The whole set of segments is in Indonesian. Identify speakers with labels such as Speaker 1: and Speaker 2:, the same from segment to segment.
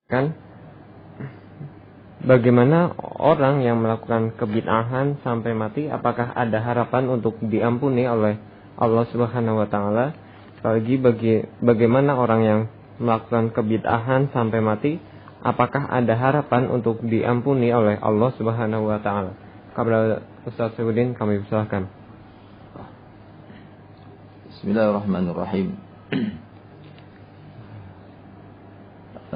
Speaker 1: Kan bagaimana orang yang melakukan kebid'ahan sampai mati, apakah ada harapan untuk diampuni oleh Allah Subhanahu wa taala? Lagi bagaimana orang yang melakukan kebid'ahan sampai mati, apakah ada harapan untuk diampuni oleh Allah Subhanahu wa taala? Kepada Ustaz Saifuddin kami persilakan.
Speaker 2: Bismillahirrahmanirrahim.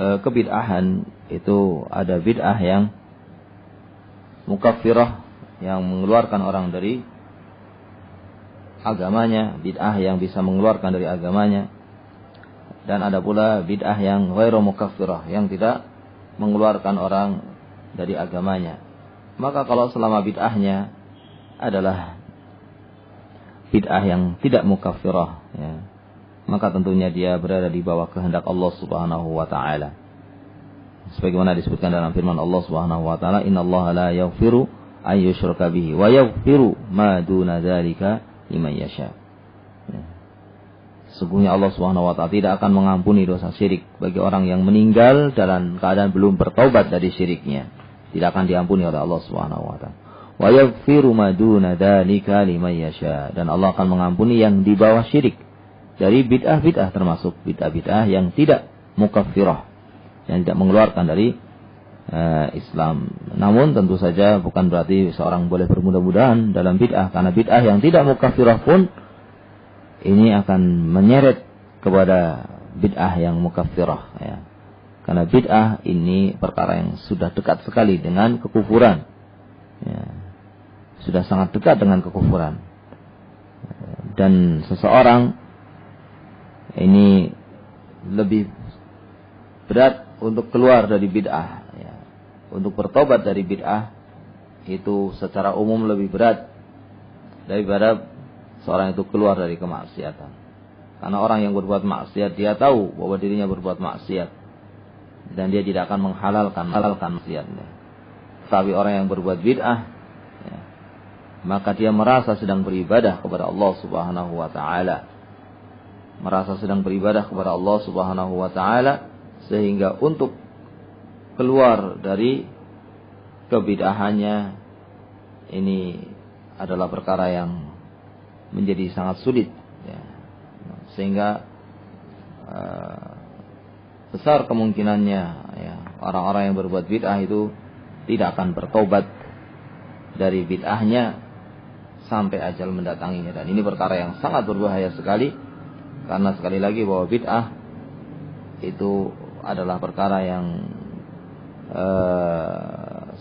Speaker 2: Kebid'ahan itu ada bid'ah yang mukaffirah, yang mengeluarkan orang dari agamanya, bid'ah yang bisa mengeluarkan dari agamanya. Dan ada pula bid'ah yang ghairu mukaffirah, yang tidak mengeluarkan orang dari agamanya. Maka kalau selama bid'ahnya adalah bid'ah yang tidak mukaffirah, ya, maka tentunya dia berada di bawah kehendak Allah Subhanahu wa taala. Sebagaimana disebutkan dalam firman Allah Subhanahu wa taala, "Innallaha la yaghfiru ay yushraka bihi wa yaghfiru ma duna dzalika liman yasha." Sesungguhnya Allah Subhanahu wa taala tidak akan mengampuni dosa syirik bagi orang yang meninggal dalam keadaan belum bertaubat dari syiriknya. Tidak akan diampuni oleh Allah Subhanahu wa taala. Wa yaghfiru ma duna dzalika liman yasha, dan Allah akan mengampuni yang di bawah syirik dari bid'ah-bid'ah, termasuk bid'ah-bid'ah yang tidak mukaffirah, yang tidak mengeluarkan dari Islam. Namun tentu saja bukan berarti seorang boleh bermudah-mudahan dalam bid'ah, karena bid'ah yang tidak mukaffirah pun ini akan menyeret kepada bid'ah yang mukaffirah, ya. Karena bid'ah ini perkara yang sudah dekat sekali dengan kekufuran, ya. Sudah sangat dekat dengan kekufuran. Dan seseorang ini lebih berat untuk keluar dari bid'ah, ya. Untuk bertobat dari bid'ah itu secara umum lebih berat daripada seorang itu keluar dari kemaksiatan. Karena orang yang berbuat maksiat, dia tahu bahwa dirinya berbuat maksiat, dan dia tidak akan menghalalkan maksiatnya. Tapi orang yang berbuat bid'ah, ya, maka dia merasa sedang beribadah kepada Allah Subhanahu wa taala. Merasa sedang beribadah kepada Allah Subhanahu wa taala, sehingga untuk keluar dari kebid'ahannya ini adalah perkara yang menjadi sangat sulit, ya. Sehingga besar kemungkinannya, ya, orang-orang yang berbuat bid'ah itu tidak akan bertobat dari bid'ahnya sampai ajal mendatanginya. Dan ini perkara yang sangat berbahaya sekali, karena sekali lagi bahwa bid'ah itu adalah perkara yang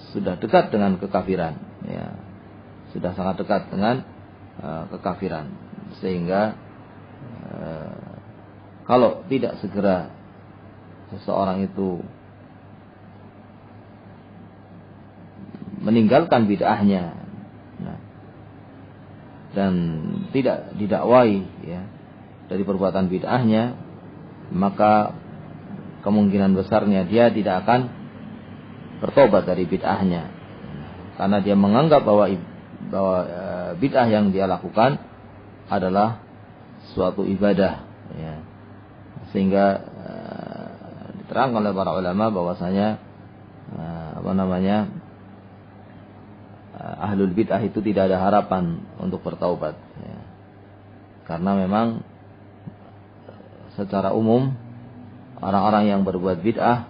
Speaker 2: sudah dekat dengan kekafiran, ya. Sudah sangat dekat dengan kekafiran. Sehingga kalau tidak segera seseorang itu meninggalkan bid'ahnya, dan tidak didakwai, ya, dari perbuatan bid'ahnya, maka kemungkinan besarnya dia tidak akan bertobat dari bid'ahnya, karena dia menganggap bahwa bid'ah yang dia lakukan adalah suatu ibadah, ya. Sehingga diterangkan oleh para ulama bahwasanya ahlul bid'ah itu tidak ada harapan untuk bertaubat, ya. Karena memang secara umum orang-orang yang berbuat bid'ah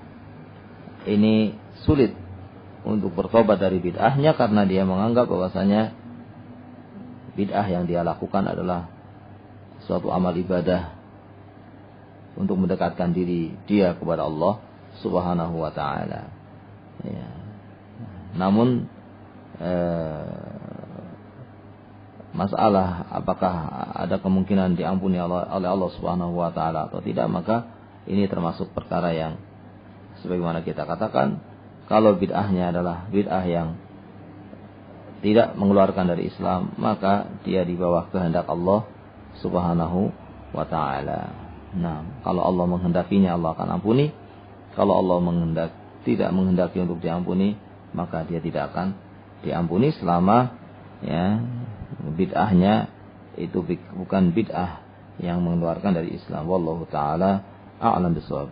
Speaker 2: ini sulit untuk bertobat dari bid'ahnya, karena dia menganggap bahwasanya bid'ah yang dia lakukan adalah suatu amal ibadah untuk mendekatkan diri dia kepada Allah Subhanahu wa taala, ya. Namun masalah apakah ada kemungkinan diampuni oleh Allah Subhanahu wa taala atau tidak, maka ini termasuk perkara yang sebagaimana kita katakan, kalau bid'ahnya adalah bid'ah yang tidak mengeluarkan dari Islam, maka dia di bawah kehendak Allah Subhanahu wa taala. Nah, kalau Allah menghendakinya, Allah akan ampuni. Kalau Allah tidak menghendaki untuk diampuni, maka dia tidak akan diampuni selama, ya, bid'ahnya itu bukan bid'ah yang mengeluarkan dari Islam. Wallahu taala a'lam bishawab.